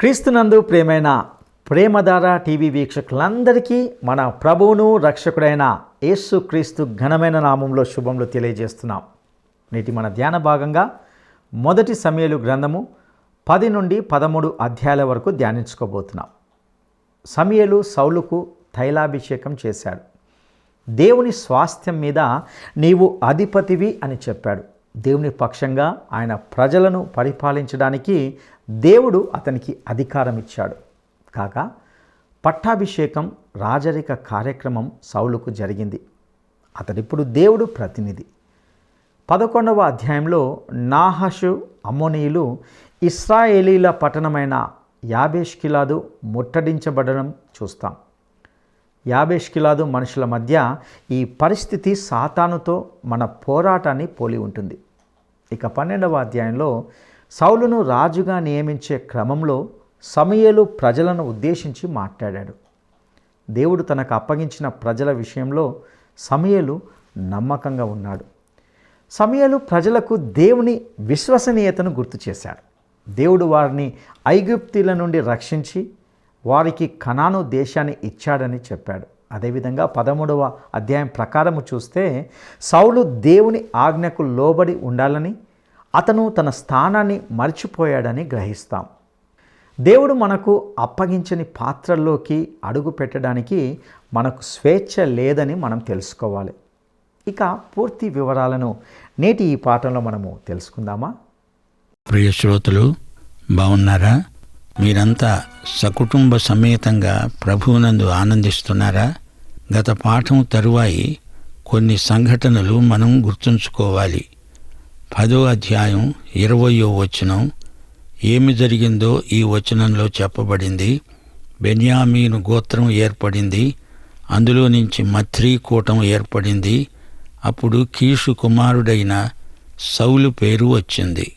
క్రీస్తునందు ప్రియమైన ప్రేమధార టీవీ వీక్షకులందరికీ మన ప్రభువును రక్షకుడైన యేసు క్రీస్తు ఘనమైన నామంలో శుభములు తెలియజేస్తున్నాం. నేటి మన ధ్యాన భాగంగా మొదటి సమూయేలు గ్రంథము 10 నుండి 13 అధ్యాయాల వరకు ధ్యానించుకోబోతున్నాం. సమూయేలు సౌలుకు తైలాభిషేకం చేశాడు. దేవుని స్వాస్థ్యం మీద నీవు అధిపతివి అని చెప్పాడు. దేవుని పక్షంగా ఆయన ప్రజలను పరిపాలించడానికి దేవుడు అతనికి అధికారం ఇచ్చాడు. కాగా పట్టాభిషేకం రాజరిక కార్యక్రమం సౌలుకు జరిగింది. అతడిప్పుడు దేవుడు ప్రతినిధి. 11వ అధ్యాయంలో నాహాషు అమ్మోనీయులు ఇశ్రాయేలీల పట్టణమైన యాబేష్గిలాదు ముట్టడించబడడం చూస్తాం. యాబేష్గిలాదు మనుషుల మధ్య ఈ పరిస్థితి సాతానుతో మన పోరాటాన్ని పోలి ఉంటుంది. ఇక 12వ అధ్యాయంలో సౌలును రాజుగా నియమించే క్రమంలో సమూయేలు ప్రజలను ఉద్దేశించి మాట్లాడాడు. దేవుడు తనకు అప్పగించిన ప్రజల విషయంలో సమూయేలు నమ్మకంగా ఉన్నాడు. సమూయేలు ప్రజలకు దేవుని విశ్వసనీయతను గుర్తు చేశాడు. దేవుడు వారిని ఐగుప్తీల నుండి రక్షించి వారికి కనాను దేశాన్ని ఇచ్చాడని చెప్పాడు. అదేవిధంగా 13వ అధ్యాయం ప్రకారము చూస్తే సౌలు దేవుని ఆజ్ఞకు లోబడి ఉండాలని, అతను తన స్థానాన్ని మర్చిపోయాడని గ్రహిస్తాం. దేవుడు మనకు అప్పగించని పాత్రల్లోకి అడుగు పెట్టడానికి మనకు స్వేచ్ఛ లేదని మనం తెలుసుకోవాలి. ఇక పూర్తి వివరాలను నేటి ఈ పాఠంలో మనము తెలుసుకుందామా? ప్రియ శ్రోతలు, బాగున్నారా? మీరంతా సకుటుంబ సమేతంగా ప్రభువునందు ఆనందిస్తున్నారా? గత పాఠం తరువాయి కొన్ని సంఘటనలు మనం గుర్తుంచుకోవాలి. 10వ అధ్యాయం 20వ వచనం ఏమి జరిగిందో ఈ వచనంలో చెప్పబడింది. బెన్యామీను గోత్రం ఏర్పడింది, అందులో నుంచి మత్రీ కూటం ఏర్పడింది. అప్పుడు కీషు కుమారుడైన సౌలు పేరు వచ్చింది.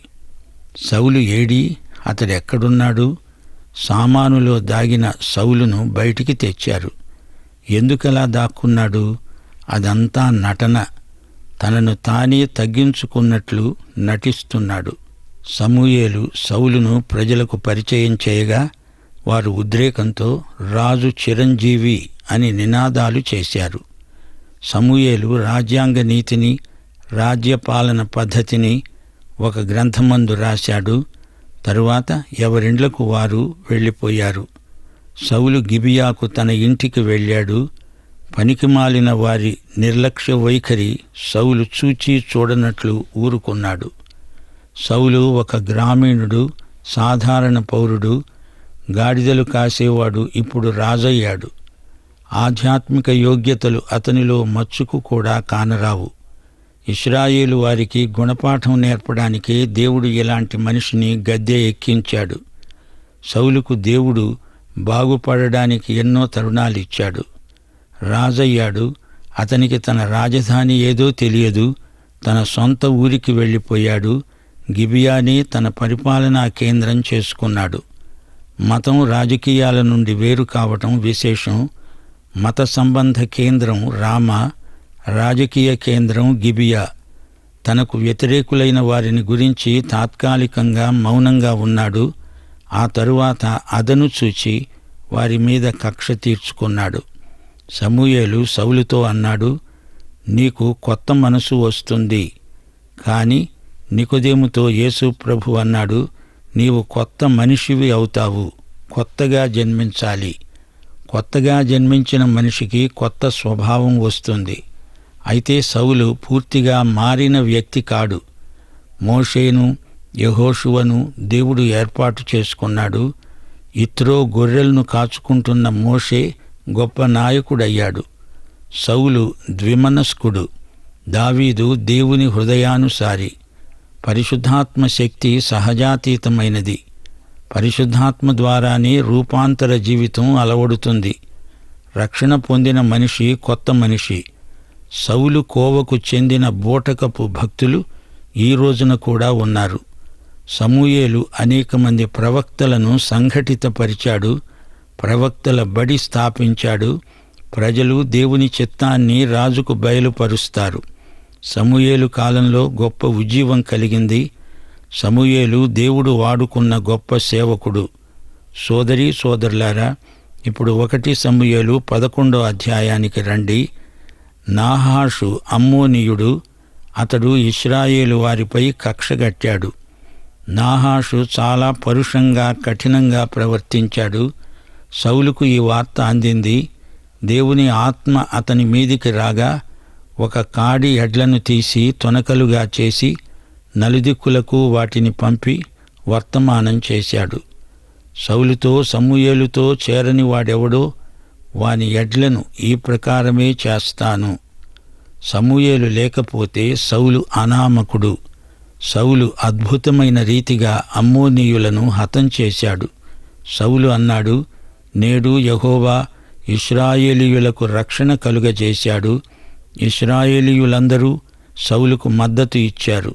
సౌలు ఏడి? అతడెక్కడున్నాడు? సామానులో దాగిన సౌలును బయటికి తెచ్చారు. ఎందుకలా దాక్కున్నాడు? అదంతా నటన. తనను తానే తగ్గించుకున్నట్లు నటిస్తున్నాడు. సమూయేలు సౌలును ప్రజలకు పరిచయం చేయగా వారు ఉద్రేకంతో రాజు చిరంజీవి అని నినాదాలు చేశారు. సమూయేలు రాజ్యాంగ నీతిని, రాజ్యపాలన పద్ధతిని ఒక గ్రంథమందు రాశాడు. తరువాత ఎవరిండ్లకు వారు వెళ్ళిపోయారు. సౌలు గిబియాకు తన ఇంటికి వెళ్ళాడు. పనికిమాలిన వారి నిర్లక్ష్య వైఖరి సౌలు చూచి చూడనట్లు ఊరుకున్నాడు. సౌలు ఒక గ్రామీణుడు, సాధారణ పౌరుడు, గాడిదలు కాసేవాడు. ఇప్పుడు రాజయ్యాడు. ఆధ్యాత్మిక యోగ్యతలు అతనిలో మచ్చుకు కూడా కానరావు. ఇశ్రాయేలు వారికి గుణపాఠం నేర్పడానికే దేవుడు ఇలాంటి మనిషిని గద్దె ఎక్కించాడు. సౌలుకు దేవుడు బాగుపడడానికి ఎన్నో తరుణాలిచ్చాడు. రాజయ్యాడు. అతనికి తన రాజధాని ఏదో తెలియదు. తన సొంత ఊరికి వెళ్ళిపోయాడు. గిబియాని తన పరిపాలనా కేంద్రం చేసుకున్నాడు. మతం రాజకీయాల నుండి వేరు కావటం విశేషం. మత సంబంధ కేంద్రం రామా, రాజకీయ కేంద్రం గిబియా. తనకు వ్యతిరేకులైన వారిని గురించి తాత్కాలికంగా మౌనంగా ఉన్నాడు. ఆ తరువాత అదను చూచి వారి మీద కక్ష తీర్చుకున్నాడు. సమూయేలు సౌలుతో అన్నాడు, నీకు కొత్త మనసు వస్తుంది. కాని నికోదేముతో యేసు ప్రభు అన్నాడు, నీవు కొత్త మనిషివి అవుతావు. కొత్తగా జన్మించాలి. కొత్తగా జన్మించిన మనిషికి కొత్త స్వభావం వస్తుంది. అయితే సౌలు పూర్తిగా మారిన వ్యక్తి కాడు. మోషేను, యెహోషువను దేవుడు ఏర్పాటు చేసుకున్నాడు. ఇత్రో గొర్రెలను కాచుకుంటున్న మోషే గొప్ప నాయకుడయ్యాడు. సౌలు ద్విమనస్కుడు. దావీదు దేవుని హృదయానుసారి. పరిశుద్ధాత్మ శక్తి సహజాతీతమైనది. పరిశుద్ధాత్మ ద్వారానే రూపాంతర జీవితం అలవడుతుంది. రక్షణ పొందిన మనిషి కొత్త మనిషి. సౌలు కోవకు చెందిన బూటకపు భక్తులు ఈ రోజున కూడా ఉన్నారు. సమూయేలు అనేక మంది ప్రవక్తలను సంఘటితపరిచాడు. ప్రవక్తల బడి స్థాపించాడు. ప్రజలు దేవుని చిత్తాన్ని రాజుకు బయలుపరుస్తారు. సమూయేలు కాలంలో గొప్ప ఉజ్జీవం కలిగింది. సమూయేలు దేవుడు వాడుకున్న గొప్ప సేవకుడు. సోదరీ సోదరులారా, ఇప్పుడు 1 సమూయేలు 11వ అధ్యాయానికి రండి. నాహాషు అమ్మోనీయుడు. అతడు ఇశ్రాయేలు వారిపై కక్షగట్టాడు. నాహాషు చాలా పరుషంగా కఠినంగా ప్రవర్తించాడు. సౌలుకు ఈ వార్త అందింది. దేవుని ఆత్మ అతని మీదికి రాగా ఒక కాడి ఎడ్లను తీసి తొనకలుగా చేసి నలుదిక్కులకు వాటిని పంపి వర్తమానం చేశాడు. సౌలుతో సమూయేలుతో చేరని వాడెవడో వాని ఎడ్లను ఈ ప్రకారమే చేస్తాను. సమూయేలు లేకపోతే సౌలు అనామకుడు. సౌలు అద్భుతమైన రీతిగా అమ్మోనీయులను హతం చేశాడు. సౌలు అన్నాడు, నేడు యెహోవా ఇశ్రాయేలీయులకు రక్షణ కలుగజేశాడు. ఇశ్రాయేలీయులందరూ సౌలుకు మద్దతు ఇచ్చారు.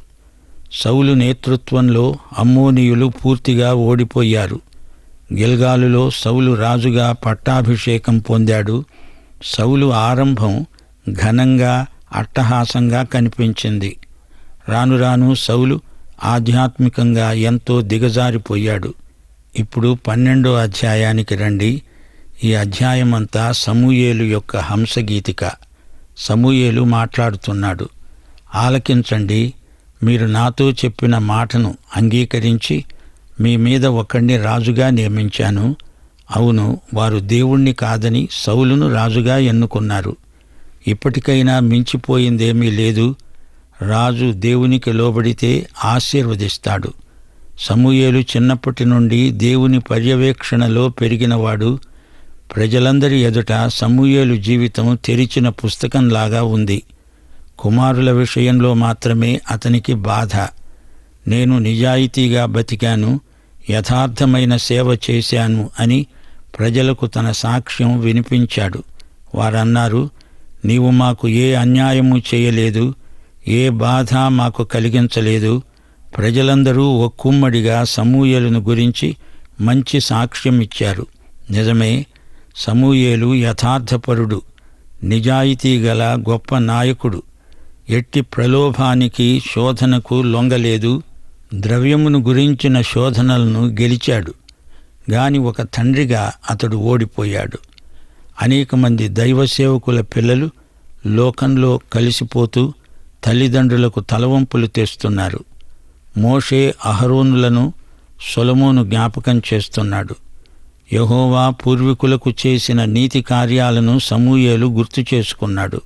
సౌలు నేతృత్వంలో అమ్మోనీయులు పూర్తిగా ఓడిపోయారు. గిల్గాలులో సౌలు రాజుగా పట్టాభిషేకం పొందాడు. సౌలు ఆరంభం ఘనంగా అట్టహాసంగా కనిపించింది. రాను రాను సౌలు ఆధ్యాత్మికంగా ఎంతో దిగజారిపోయాడు. ఇప్పుడు 12వ అధ్యాయానికి రండి. ఈ అధ్యాయమంతా సమూయేలు యొక్క హంసగీతిక. సమూయేలు మాట్లాడుతున్నాడు. ఆలకించండి, మీరు నాతో చెప్పిన మాటను అంగీకరించి మీ మీద ఒకణ్ణి రాజుగా నియమించాను. అవును, వారు దేవుణ్ణి కాదని సౌలును రాజుగా ఎన్నుకున్నారు. ఇప్పటికైనా మించిపోయిందేమీ లేదు. రాజు దేవునికి లోబడితే ఆశీర్వదిస్తాడు. సమూయేలు చిన్నప్పటి నుండి దేవుని పర్యవేక్షణలో పెరిగినవాడు. ప్రజలందరి ఎదుట సమూయేలు జీవితం తెరిచిన పుస్తకంలాగా ఉంది. కుమారుల విషయంలో మాత్రమే అతనికి బాధ. నేను నిజాయితీగా బతికాను, యథార్థమైన సేవ చేశాను అని ప్రజలకు తన సాక్ష్యం వినిపించాడు. వారన్నారు, నీవు మాకు ఏ అన్యాయము చేయలేదు, ఏ బాధ మాకు కలిగించలేదు. ప్రజలందరూ ఒక్కుమ్మడిగా సమూయేలును గురించి మంచి సాక్ష్యం ఇచ్చారు. నిజమే, సమూయేలు యథార్థపరుడు, నిజాయితీ గల గొప్ప నాయకుడు. ఎట్టి ప్రలోభానికి శోధనకు లొంగలేదు. ద్రవ్యమును గురించిన శోధనలను గెలిచాడు. గాని ఒక తండ్రిగా అతడు ఓడిపోయాడు. అనేక మంది దైవ సేవకుల పిల్లలు లోకంలో కలిసిపోతూ తల్లిదండ్రులకు తలవంపులు తెస్తున్నారు. మోషే అహరోనులను సొలొమోను జ్ఞాపకం చేస్తున్నాడు. యెహోవా పూర్వీకులకు చేసిన నీతి కార్యాలను సమూయేలు గుర్తు చేసుకున్నాడు.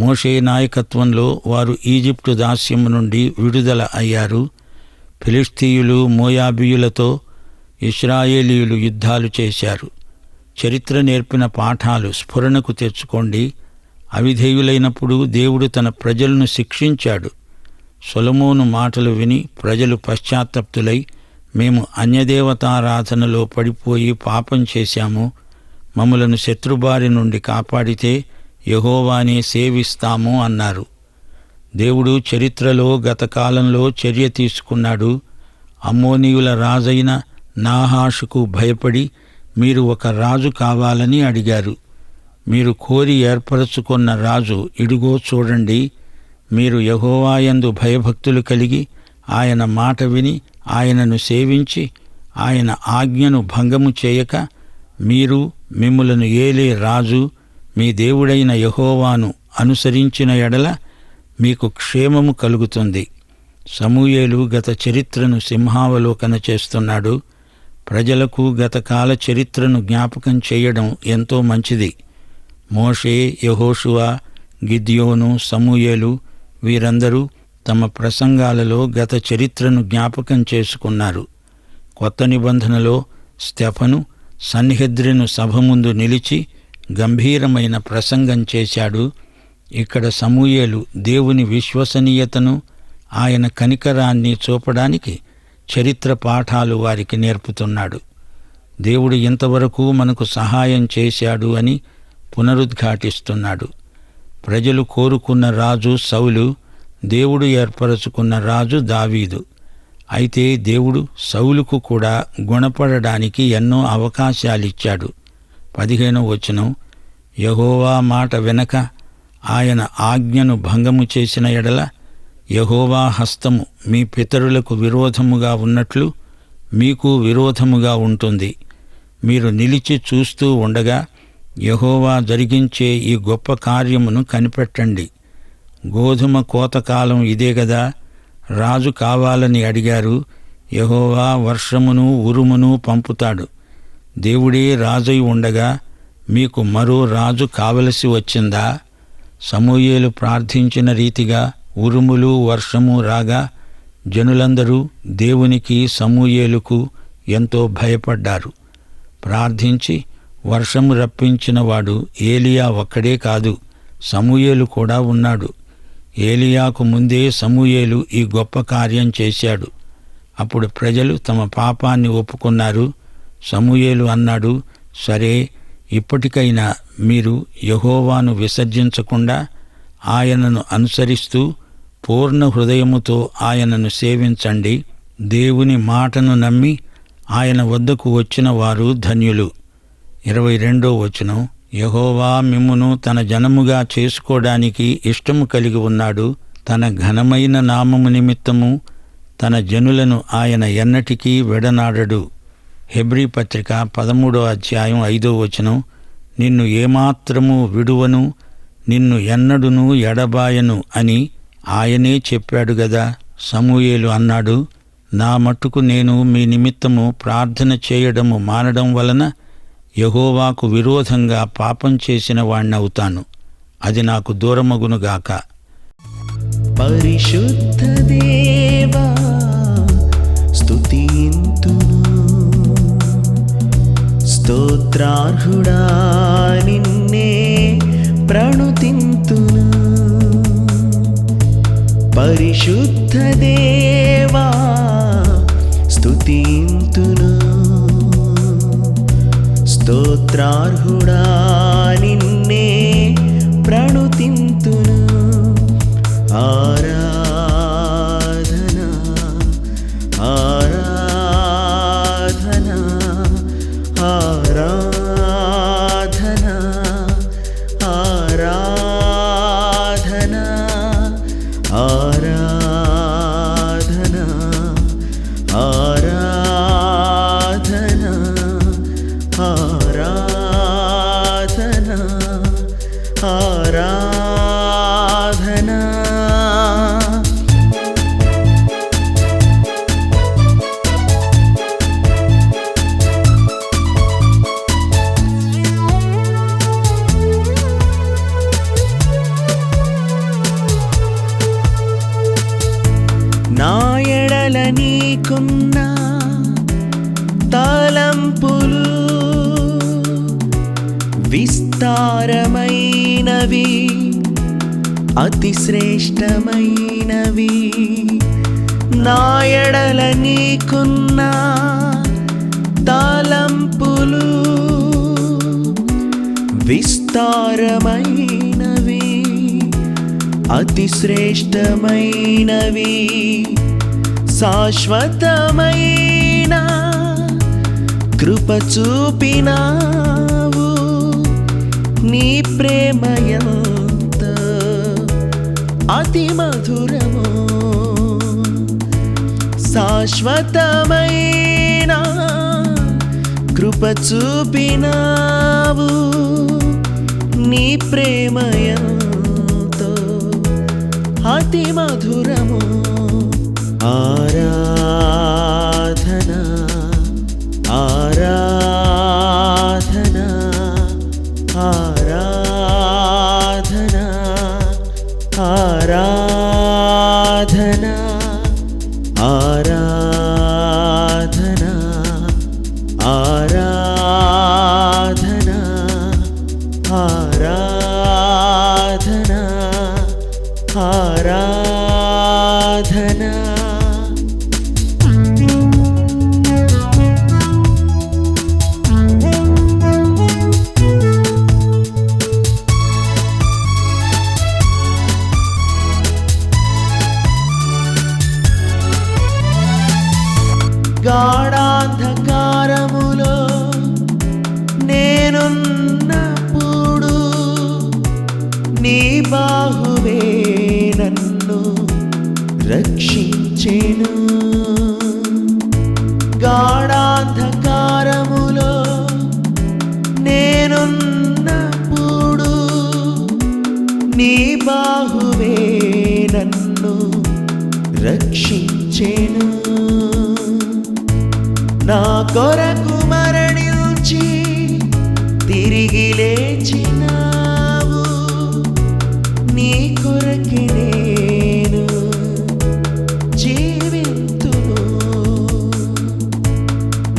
మోషే నాయకత్వంలో వారు ఈజిప్టు దాస్యం నుండి విడుదల అయ్యారు. ఫిలిష్తీయులు మోయాబీయులతో ఇశ్రాయేలీయులు యుద్ధాలు చేశారు. చరిత్ర నేర్పిన పాఠాలు స్ఫురణకు తెచ్చుకోండి. అవిధేయులైనప్పుడు దేవుడు తన ప్రజలను శిక్షించాడు. సొలొమోను మాటలు విని ప్రజలు పశ్చాత్తప్తులై, మేము అన్యదేవతారాధనలో పడిపోయి పాపం చేశాము, మమ్మలను శత్రుబారి నుండి కాపాడితే యెహోవానే సేవిస్తాము అన్నారు. దేవుడు చరిత్రలో గతకాలంలో చర్య తీసుకున్నాడు. అమ్మోనీయుల రాజైన నాహాషుకు భయపడి మీరు ఒక రాజు కావాలని అడిగారు. మీరు కోరి ఏర్పరచుకున్న రాజు ఇడుగో చూడండి. మీరు యెహోవాయందు భయభక్తులు కలిగి ఆయన మాట విని ఆయనను సేవించి ఆయన ఆజ్ఞను భంగము చేయక మీరు మిమ్ములను ఏలే రాజు మీ దేవుడైన యెహోవాను అనుసరించిన ఎడల మీకు క్షేమము కలుగుతుంది. సమూయేలు గత చరిత్రను సింహావలోకన చేస్తున్నాడు. ప్రజలకు గతకాల చరిత్రను జ్ఞాపకం చేయడం ఎంతో మంచిది. మోషే, యెహోషువ, గిద్యోను, సమూయేలు వీరందరూ తమ ప్రసంగాలలో గత చరిత్రను జ్ఞాపకం చేసుకున్నారు. కొత్త నిబంధనలో స్టెఫను సన్హెద్రిను సభ ముందు నిలిచి గంభీరమైన ప్రసంగం చేశాడు. ఇక్కడ సమూయేలు దేవుని విశ్వసనీయతను ఆయన కనికరాన్ని చూపడానికి చరిత్ర పాఠాలు వారికి నేర్పుతున్నాడు. దేవుడు ఇంతవరకు మనకు సహాయం చేశాడు అని పునరుద్ఘాటిస్తున్నాడు. ప్రజలు కోరుకున్న రాజు సౌలు, దేవుడు ఏర్పరచుకున్న రాజు దావీదు. అయితే దేవుడు సౌలుకు కూడా గుణపడడానికి ఎన్నో అవకాశాలిచ్చాడు. 15వ వచనం, యెహోవా మాట వెనక ఆయన ఆజ్ఞను భంగము చేసిన ఎడల యెహోవా హస్తము మీ పితరులకు విరోధముగా ఉన్నట్లు మీకు విరోధముగా ఉంటుంది. మీరు నిలిచి చూస్తూ ఉండగా యెహోవా జరిగించే ఈ గొప్ప కార్యమును కనిపెట్టండి. గోధుమ కోతకాలం ఇదే గదా. రాజు కావాలని అడిగారు. యెహోవా వర్షమును ఉరుమును పంపుతాడు. దేవుడే రాజై ఉండగా మీకు మరో రాజు కావలసి వచ్చిందా? సమూయేలు ప్రార్థించిన రీతిగా ఉరుములు వర్షము రాగా జనులందరూ దేవునికి సమూయేలుకు ఎంతో భయపడ్డారు. ప్రార్థించి వర్షము రప్పించినవాడు ఏలియా ఒక్కడే కాదు, సమూయేలు కూడా ఉన్నాడు. ఏలియాకు ముందే సమూయేలు ఈ గొప్ప కార్యం చేశాడు. అప్పుడు ప్రజలు తమ పాపాన్ని ఒప్పుకున్నారు. సమూయేలు అన్నాడు, సరే, ఇప్పటికైనా మీరు యెహోవాను విసర్జించకుండా ఆయనను అనుసరిస్తూ పూర్ణ హృదయముతో ఆయనను సేవించండి. దేవుని మాటను నమ్మి ఆయన వద్దకు వచ్చిన వారు ధన్యులు. 22వ వచనం, యెహోవా మిమ్మును తన జనముగా చేసుకోవడానికి ఇష్టము కలిగి ఉన్నాడు. తన ఘనమైన నామము నిమిత్తము తన జనులను ఆయన ఎన్నటికీ విడనాడడు. హెబ్రీ పత్రిక 13వ అధ్యాయం 5వ వచనం, నిన్ను ఏమాత్రము విడువను, నిన్ను ఎన్నడును ఎడబాయను అని ఆయనే చెప్పాడు గదా. సమూయేలు అన్నాడు, నా మట్టుకు నేను మీ నిమిత్తము ప్రార్థన చేయడము మానడం వలన యెహోవాకు విరోధంగా పాపం చేసిన వాణ్ణవుతాను. అది నాకు దూరమగునుగాక. పరిశుద్ధ దేవా స్తుతింతును, స్తోత్రార్హుడా నిన్నే ప్రణుతింతును. పరిశుద్ధ దేవా స్తుతింతును, స్తోత్రార్హుడా నిన్నే ప్రణుతింతును. ఆరాధనా ఆరాధనా ఆరాధనా ఆరాధనా ఆరాధనా ఆరాధనా ఆరాధనా ఆరాధనా. నా ఎడల నీకున్న తలంపులు విస్తారమైనవి, అతి శ్రేష్టమైనవి. నా ఎడల నీకున్న తలంపులు విస్తారమైనవి, అతి శ్రేష్టమైనవి. శాశ్వతమైన కృప చూపినావు, నీ ప్రేమ ఎంత అతి మధురమో. శాశ్వతమైన కృప చూపినావు, నీ ప్రేమ ఎంతో అతి మధురమో. ఆరాధనా ఆరాధనా ఆరాధనా ఆరాధనా ఆరాధనా ఆరాధనా ఆరాధనా ఆరాధనా. గాఢాంధకారములో నేనున్నప్పుడు నీ బాహువే నన్ను రక్షించెను. రక్షించెను. నా కొరకు మరణించి తిరిగి లేచినావు, నీ కొరకి నేను జీవింతును.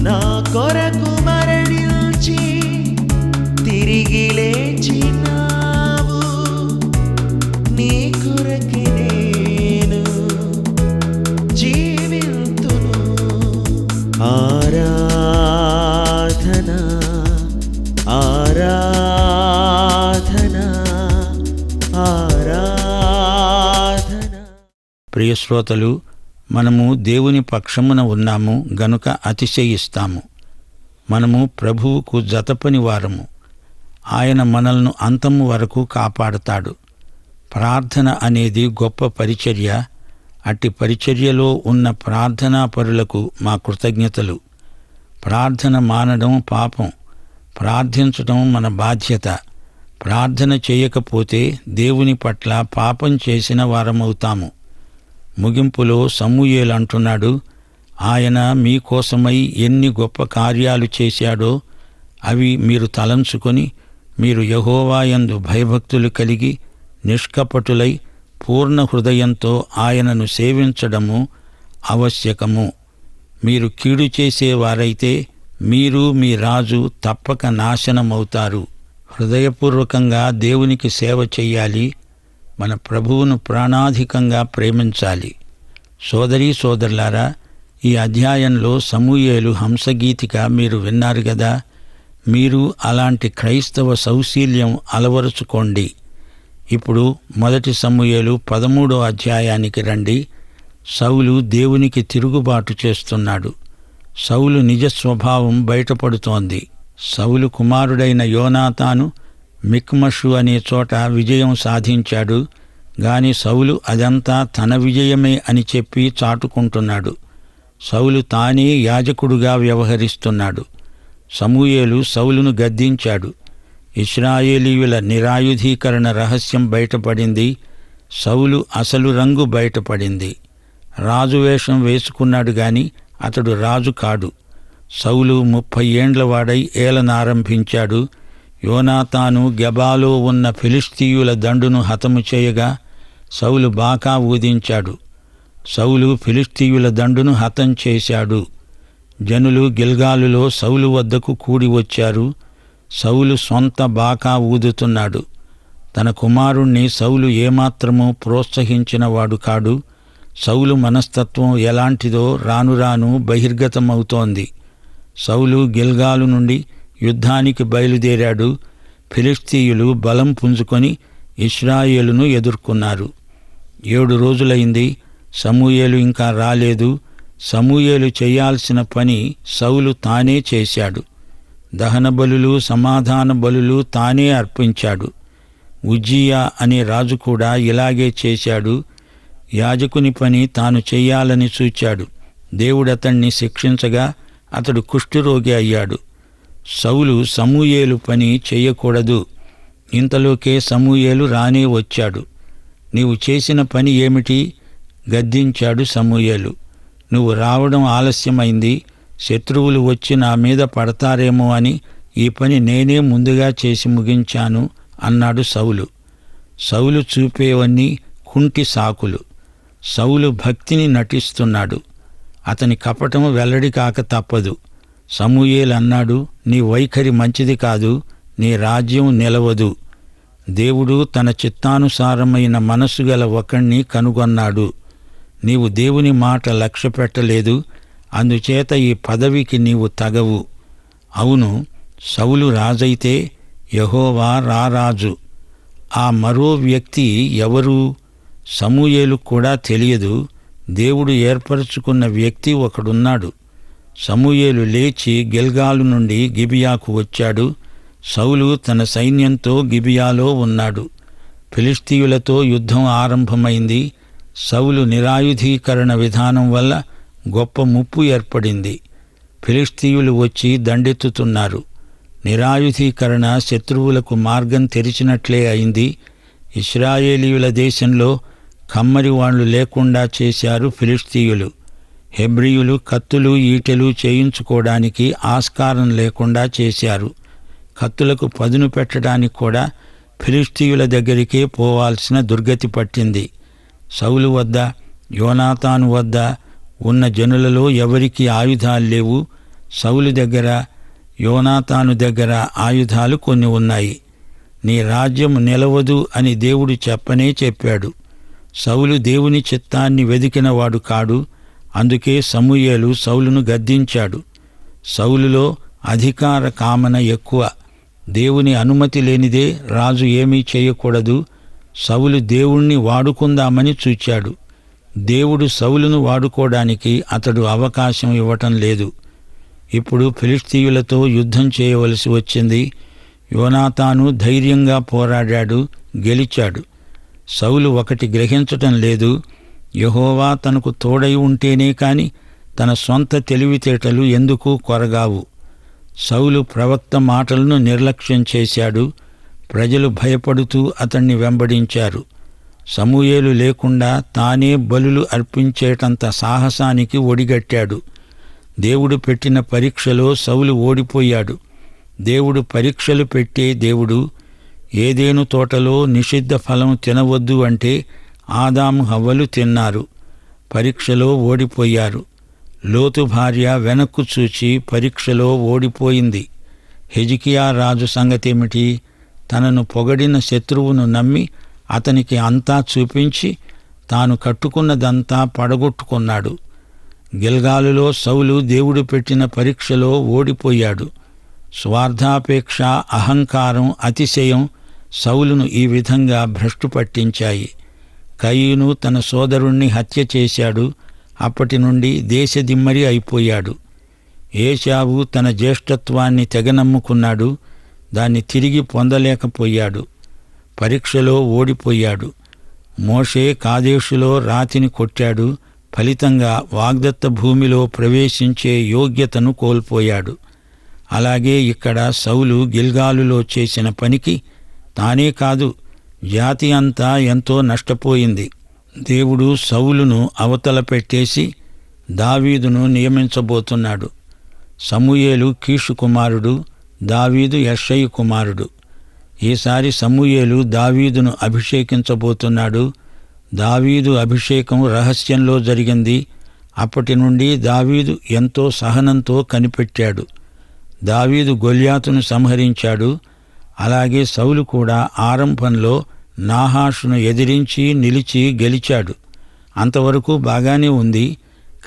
నా కొరకు మరణించి తిరిగి లేచినావు, నీ కొరకి నేను జీవింతును. ఆరాధన ఆరాధన ఆరాధన. ప్రియ శ్రోతలు, మనము దేవుని పక్షమున ఉన్నాము గనుక అతిశయిస్తాము. మనము ప్రభువుకు జతపని వారము. ఆయన మనల్ని అంతము వరకు కాపాడుతాడు. ప్రార్థన అనేది గొప్ప పరిచర్య. అట్టి పరిచర్యలో ఉన్న ప్రార్థనాపరులకు మా కృతజ్ఞతలు. ప్రార్థన మానడం పాపం. ప్రార్థించడం మన బాధ్యత. ప్రార్థన చేయకపోతే దేవుని పట్ల పాపం చేసిన వారమవుతాము. ముగింపులో సమూయేలు అంటున్నాడు, ఆయన మీకోసమై ఎన్ని గొప్ప కార్యాలు చేశాడో అవి మీరు తలంచుకొని మీరు యెహోవాయందు భయభక్తులు కలిగి నిష్కపటులై పూర్ణ హృదయంతో ఆయనను సేవించడము ఆవశ్యకము. మీరు కీడు చేసేవారైతే మీరు మీ రాజు తప్పక నాశనమవుతారు. హృదయపూర్వకంగా దేవునికి సేవ చెయ్యాలి. మన ప్రభువును ప్రాణాధికంగా ప్రేమించాలి. సోదరీ సోదరులారా, ఈ అధ్యాయంలో సమూయేలు హంసగీతిక మీరు విన్నారు గదా. మీరు అలాంటి క్రైస్తవ సౌశీల్యం అలవరుచుకోండి. ఇప్పుడు 1 సమూయేలు 13వ అధ్యాయానికి రండి. సౌలు దేవునికి తిరుగుబాటు చేస్తున్నాడు. సౌలు నిజ స్వభావం బయటపడుతోంది. సౌలు కుమారుడైన యోనాతాను మిక్మషు అనే చోట విజయం సాధించాడు. గాని సౌలు అదంతా తన విజయమే అని చెప్పి చాటుకుంటున్నాడు. సౌలు తానే యాజకుడుగా వ్యవహరిస్తున్నాడు. సమూయేలు సౌలును గద్దించాడు. ఇశ్రాయేలీయుల నిరాయుధీకరణ రహస్యం బయటపడింది. సౌలు అసలు రంగు బయటపడింది. రాజువేషం వేసుకున్నాడు గాని అతడు రాజు కాడు. సౌలు 30 ఏండ్లవాడై ఏలనారంభించాడు. యోనాతాను గెబాలో ఉన్న ఫిలిష్తీయుల దండును హతము చేయగా సౌలు బాకా ఊదించాడు. సౌలు ఫిలిష్తీయుల దండును హతం చేశాడు. జనులు గిల్గాలులో సౌలు వద్దకు కూడి వచ్చారు. సౌలు సొంత బాకా ఊదుతున్నాడు. తన కుమారుణ్ణి సౌలు ఏమాత్రమూ ప్రోత్సహించినవాడు కాడు. సౌలు మనస్తత్వం ఎలాంటిదో రాను రాను బహిర్గతమవుతోంది. సౌలు గిల్గాలు నుండి యుద్ధానికి బయలుదేరాడు. ఫిలిష్తీయులు బలం పుంజుకొని ఇశ్రాయేలును ఎదుర్కొన్నారు. 7 రోజులైంది. సమూయేలు ఇంకా రాలేదు. సమూయేలు చేయాల్సిన పని సౌలు తానే చేశాడు. దహన బలులు, సమాధాన బలులు తానే అర్పించాడు. ఉజ్జియా అనే రాజు కూడా ఇలాగే చేశాడు. యాజకుని పని తాను చెయ్యాలని చూచాడు. దేవుడతణ్ణి శిక్షించగా అతడు కుష్ఠరోగి అయ్యాడు. సౌలు సమూయేలు పని చెయ్యకూడదు. ఇంతలోకే సమూయేలు రానే వచ్చాడు. నీవు చేసిన పని ఏమిటి? గద్దించాడు సమూయేలు. నువ్వు రావడం ఆలస్యమైంది. శత్రువులు వచ్చి నా మీద పడతారేమో అని ఈ పని నేనే ముందుగా చేసి ముగించాను అన్నాడు సౌలు. సౌలు చూపేవన్నీ కుంటి సాకులు. సౌలు భక్తిని నటిస్తున్నాడు. అతని కపటం వెల్లడి కాక తప్పదు. సమూయేలు అన్నాడు, నీ వైఖరి మంచిది కాదు. నీ రాజ్యం నిలవదు. దేవుడు తన చిత్తానుసారమైన మనసు గల ఒకణ్ణి కనుగొన్నాడు. నీవు దేవుని మాట లక్ష్యపెట్టలేదు. అందుచేత ఈ పదవికి నీవు తగవు. అవును, సౌలు రాజైతే యెహోవా రారాజు. ఆ మరో వ్యక్తి ఎవరు? సమూయేలు కూడా తెలియదు. దేవుడు ఏర్పరచుకున్న వ్యక్తి ఒకడున్నాడు. సమూయేలు లేచి గిల్గాలు నుండి గిబియాకు వచ్చాడు. సౌలు తన సైన్యంతో గిబియాలో ఉన్నాడు. ఫిలిష్తీయులతో యుద్ధం ఆరంభమైంది. సౌలు నిరాయుధీకరణ విధానం వల్ల గొప్ప ముప్పు ఏర్పడింది. ఫిలిష్తీయులు వచ్చి దండెత్తుతున్నారు. నిరాయుధీకరణ శత్రువులకు మార్గం తెరిచినట్లే అయింది. ఇశ్రాయేలీయుల దేశంలో కమ్మరి వాళ్ళు లేకుండా చేశారు ఫిలిష్తీయులు. హెబ్రీయులు కత్తులు ఈటెలు చేయించుకోవడానికి ఆస్కారం లేకుండా చేశారు. కత్తులకు పదును పెట్టడానికి కూడా ఫిలిష్తీయుల దగ్గరికే పోవాల్సిన దుర్గతి పట్టింది. సౌలు వద్ద, యోనాతాను వద్ద ఉన్న జనులలో ఎవరికీ ఆయుధాలు లేవు. సౌలు దగ్గర, యోనాతాను దగ్గర ఆయుధాలు కొన్ని ఉన్నాయి. నీ రాజ్యం నిలవదు అని దేవుడు చెప్పనే చెప్పాడు. సౌలు దేవుని చిత్తాన్ని వెదికినవాడు కాడు. అందుకే సమూయేలు సౌలును గద్దించాడు. సౌలులో అధికార కామన ఎక్కువ. దేవుని అనుమతి లేనిదే రాజు ఏమీ చేయకూడదు. సౌలు దేవుణ్ణి వాడుకుందామని చూచాడు. దేవుడు సౌలును వాడుకోవడానికి అతడు అవకాశం ఇవ్వటం లేదు. ఇప్పుడు ఫిలిష్తీయులతో యుద్ధం చేయవలసి వచ్చింది. యోనాతాను ధైర్యంగా పోరాడాడు, గెలిచాడు. సౌలు ఒకటి గ్రహించటం లేదు. యెహోవా తనకు తోడై ఉంటేనే కాని తన సొంత తెలివితేటలు ఎందుకు కొరగావు. సౌలు ప్రవక్త మాటలను నిర్లక్ష్యం చేశాడు. ప్రజలు భయపడుతూ అతన్ని వెంబడించారు. సమూయేలు లేకుండా తానే బలులు అర్పించేటంత సాహసానికి ఒడిగట్టాడు. దేవుడు పెట్టిన పరీక్షలో సౌలు ఓడిపోయాడు. దేవుడు పరీక్షలు పెట్టే దేవుడు. ఏదేను తోటలో నిషిద్ధ ఫలం తినవద్దు అంటే ఆదాము హవ్వలు తిన్నారు. పరీక్షలో ఓడిపోయారు. లోతు భార్య వెనక్కు చూచి పరీక్షలో ఓడిపోయింది. హిజ్కియా రాజు సంగతేమిటి? తనను పొగడిన శత్రువును నమ్మి అతనికి అంతా చూపించి తాను కట్టుకున్నదంతా పడగొట్టుకున్నాడు. గిల్గాలులో సౌలు దేవుడు పెట్టిన పరీక్షలో ఓడిపోయాడు. స్వార్థాపేక్ష, అహంకారం, అతిశయం సౌలును ఈ విధంగా భ్రష్టు పట్టించాయి. కయీను తన సోదరుణ్ణి హత్య చేశాడు. అప్పటి నుండి దేశదిమ్మరి అయిపోయాడు. ఏశావు తన జ్యేష్ఠత్వాన్ని తెగనమ్ముకున్నాడు. దాన్ని తిరిగి పొందలేకపోయాడు. పరీక్షలో ఓడిపోయాడు. మోషే కాదేషులో రాతిని కొట్టాడు. ఫలితంగా వాగ్దత్త భూమిలో ప్రవేశించే యోగ్యతను కోల్పోయాడు. అలాగే ఇక్కడ సౌలు గిల్గాలులో చేసిన పనికి తానే కాదు, జాతి అంతా ఎంతో నష్టపోయింది. దేవుడు సౌలును అవతల పెట్టేసి దావీదును నియమించబోతున్నాడు. సమూయేలు కీషు కుమారుడు, దావీదు యెష్షయి కుమారుడు. ఈసారి సమూయేలు దావీదును అభిషేకించబోతున్నాడు. దావీదు అభిషేకం రహస్యంలో జరిగింది. అప్పటి నుండి దావీదు ఎంతో సహనంతో కనిపెట్టాడు. దావీదు గొల్యాతును సంహరించాడు. అలాగే సౌలు కూడా ఆరంభంలో నాహాషును ఎదిరించి నిలిచి గెలిచాడు. అంతవరకు బాగానే ఉంది.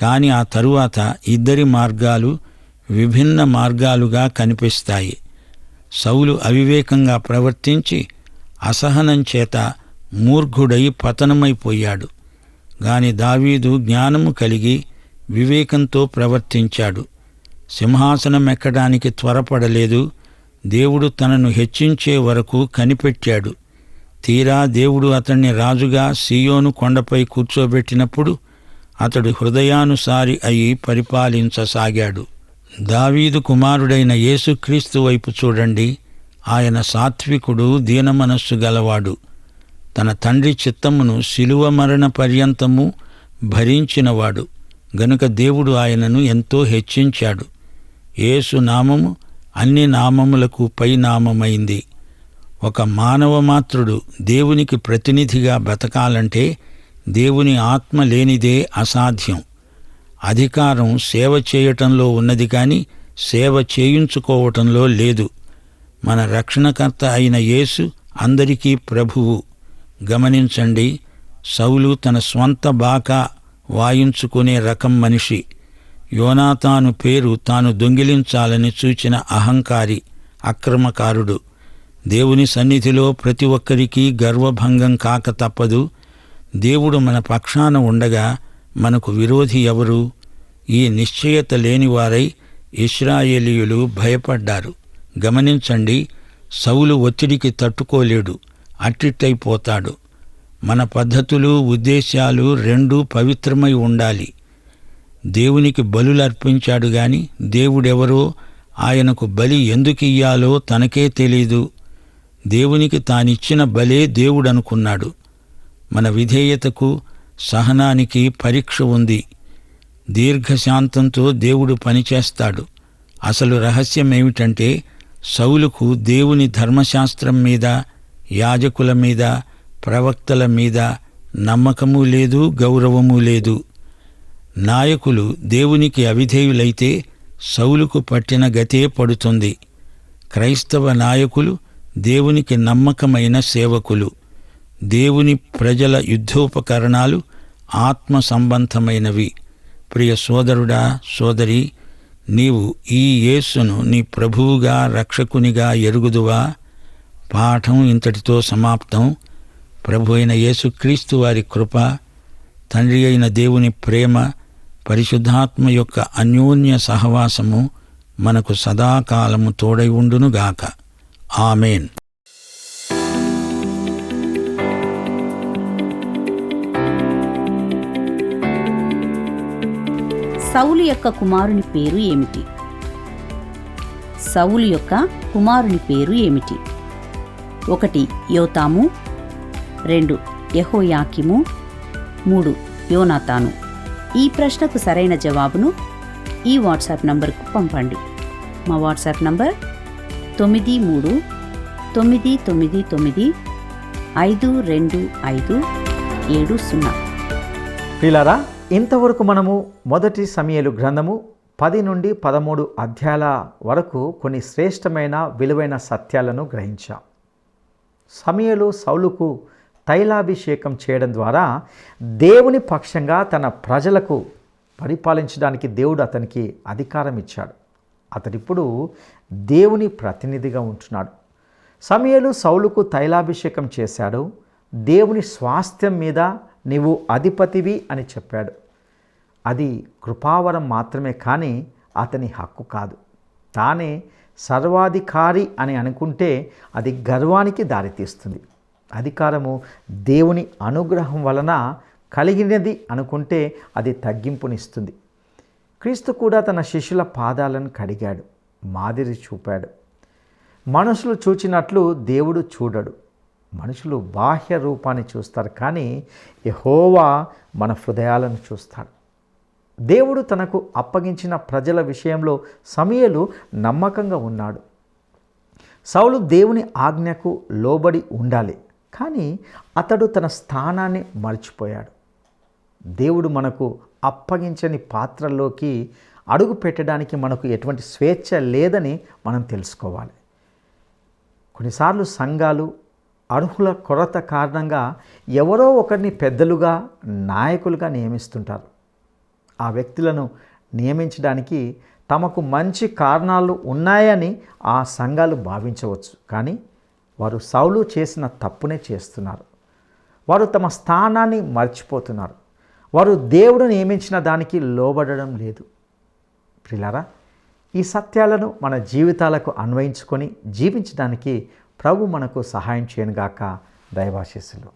కాని ఆ తరువాత ఇద్దరి మార్గాలు విభిన్న మార్గాలుగా కనిపిస్తాయి. సౌలు అవివేకంగా ప్రవర్తించి అసహనం చేత మూర్ఘుడై పతనమైపోయాడు. గాని దావీదు జ్ఞానము కలిగి వివేకంతో ప్రవర్తించాడు. సింహాసనం ఎక్కడానికి త్వరపడలేదు. దేవుడు తనను హెచ్చించే వరకు కనిపెట్టాడు. తీరా దేవుడు అతన్ని రాజుగా సీయోను కొండపై కూర్చోబెట్టినప్పుడు అతడు హృదయానుసారి అయి పరిపాలించసాగాడు. దావీదు కుమారుడైన యేసుక్రీస్తు వైపు చూడండి. ఆయన సాత్వికుడు, దీనమనస్సు గలవాడు. తన తండ్రి చిత్తమును శిలువ మరణ పర్యంతము భరించినవాడు గనుక దేవుడు ఆయనను ఎంతో హెచ్చించాడు. యేసు నామము అన్ని నామములకు పైనామమైంది. ఒక మానవ మాత్రుడు దేవునికి ప్రతినిధిగా బ్రతకాలంటే దేవుని ఆత్మ లేనిదే అసాధ్యం. అధికారం సేవ చేయటంలో ఉన్నది కాని సేవ చేయించుకోవటంలో లేదు. మన రక్షణకర్త అయిన యేసు అందరికీ ప్రభువు. గమనించండి, సౌలు తన స్వంత బాకా వాయించుకునే రకం మనిషి. యోనాతాను పేరు తాను దొంగిలించాలని చూచిన అహంకారి, అక్రమకారుడు. దేవుని సన్నిధిలో ప్రతి ఒక్కరికి గర్వభంగం కాక తప్పదు. దేవుడు మన పక్షాన ఉండగా మనకు విరోధి ఎవరు? ఈ నిశ్చయత లేనివారై ఇశ్రాయేలీయులు భయపడ్డారు. గమనించండి, సౌలు ఒత్తిడికి తట్టుకోలేడు, అట్టిట్టయిపోతాడు. మన పద్ధతులు, ఉద్దేశాలు రెండూ పవిత్రమై ఉండాలి. దేవునికి బలులర్పించాడు గాని దేవుడెవరో, ఆయనకు బలి ఎందుకియ్యాలో తనకే తెలీదు. దేవునికి తానిచ్చిన బలే దేవుడనుకున్నాడు. మన విధేయతకు సహనానికి పరీక్ష ఉంది. దీర్ఘశాంతంతో దేవుడు పనిచేస్తాడు. అసలు రహస్యమేమిటంటే సౌలుకు దేవుని ధర్మశాస్త్రం మీద, యాజకుల మీద, ప్రవక్తల మీద నమ్మకమూ లేదు, గౌరవమూ లేదు. నాయకులు దేవునికి అవిధేయులైతే సౌలుకు పట్టిన గతే పడుతుంది. క్రైస్తవ నాయకులు దేవునికి నమ్మకమైన సేవకులు. దేవుని ప్రజల యుద్ధోపకరణాలు ఆత్మ సంబంధమైనవి. ప్రియ సోదరుడా, సోదరి, నీవు ఈ యేసును నీ ప్రభువుగా, రక్షకునిగా ఎరుగుదువా? పాఠం ఇంతటితో సమాప్తం. ప్రభు అయిన యేసుక్రీస్తు వారి కృప, తండ్రి అయిన దేవుని ప్రేమ, పరిశుద్ధాత్మ యొక్క అన్యోన్య సహవాసము మనకు సదాకాలము తోడై ఉండునుగాక. ఆమేన్. సౌలు యొక్క కుమారుని పేరు ఏమిటి? సౌలు యొక్క కుమారుని పేరు ఏమిటి? 1 యోతాము, 2 యెహోయాకీము, 3 యోనాతాను. ఈ ప్రశ్నకు సరైన జవాబును ఈ వాట్సాప్ నంబర్కు పంపండి. మా వాట్సాప్ నంబర్ 9339952570. ప్రియులారా, ఇంతవరకు మనము మొదటి సమూయేలు గ్రంథము 10 నుండి 13 అధ్యాయాల వరకు కొన్ని శ్రేష్టమైన విలువైన సత్యాలను గ్రహించాం. సమూయేలు సౌలుకు తైలాభిషేకం చేయడం ద్వారా దేవుని పక్షంగా తన ప్రజలకు పరిపాలించడానికి దేవుడు అతనికి అధికారం ఇచ్చాడు. అతడిప్పుడు దేవుని ప్రతినిధిగా ఉంటున్నాడు. సమూయేలు సౌలుకు తైలాభిషేకం చేశాడు. దేవుని స్వాస్థ్యం మీద నీవు అధిపతివి అని చెప్పాడు. అది కృపావరం మాత్రమే కానీ అతని హక్కు కాదు. తానే సర్వాధికారి అని అనుకుంటే అది గర్వానికి దారితీస్తుంది. అధికారము దేవుని అనుగ్రహం వలన కలిగినది అనుకుంటే అది తగ్గింపునిస్తుంది. క్రీస్తు కూడా తన శిష్యుల పాదాలను కడిగాడు, మాదిరి చూపాడు. మనుషులు చూచినట్లు దేవుడు చూడడు. మనుషులు బాహ్య రూపాన్ని చూస్తారు, కానీ యెహోవా మన హృదయాలను చూస్తాడు. దేవుడు తనకు అప్పగించిన ప్రజల విషయంలో సమూయేలు నమ్మకంగా ఉన్నాడు. సౌలు దేవుని ఆజ్ఞకు లోబడి ఉండాలి, కానీ అతడు తన స్థానాన్ని మర్చిపోయాడు. దేవుడు మనకు అప్పగించని పాత్రల్లోకి అడుగు పెట్టడానికి మనకు ఎటువంటి స్వేచ్ఛ లేదని మనం తెలుసుకోవాలి. కొన్నిసార్లు సంఘాలు అర్హుల కొరత కారణంగా ఎవరో ఒకరిని పెద్దలుగా, నాయకులుగా నియమిస్తుంటారు. ఆ వ్యక్తులను నియమించడానికి తమకు మంచి కారణాలు ఉన్నాయని ఆ సంఘాలు భావించవచ్చు, కానీ వారు సౌలు చేసిన తప్పునే చేస్తున్నారు. వారు తమ స్థానాన్ని మర్చిపోతున్నారు. వారు దేవుడు నియమించిన దానికి లోబడడం లేదు. ప్రియులారా, ఈ సత్యాలను మన జీవితాలకు అన్వయించుకొని జీవించడానికి ప్రభు మనకు సహాయం చేయనుగాక. దైవాశీస్సులు.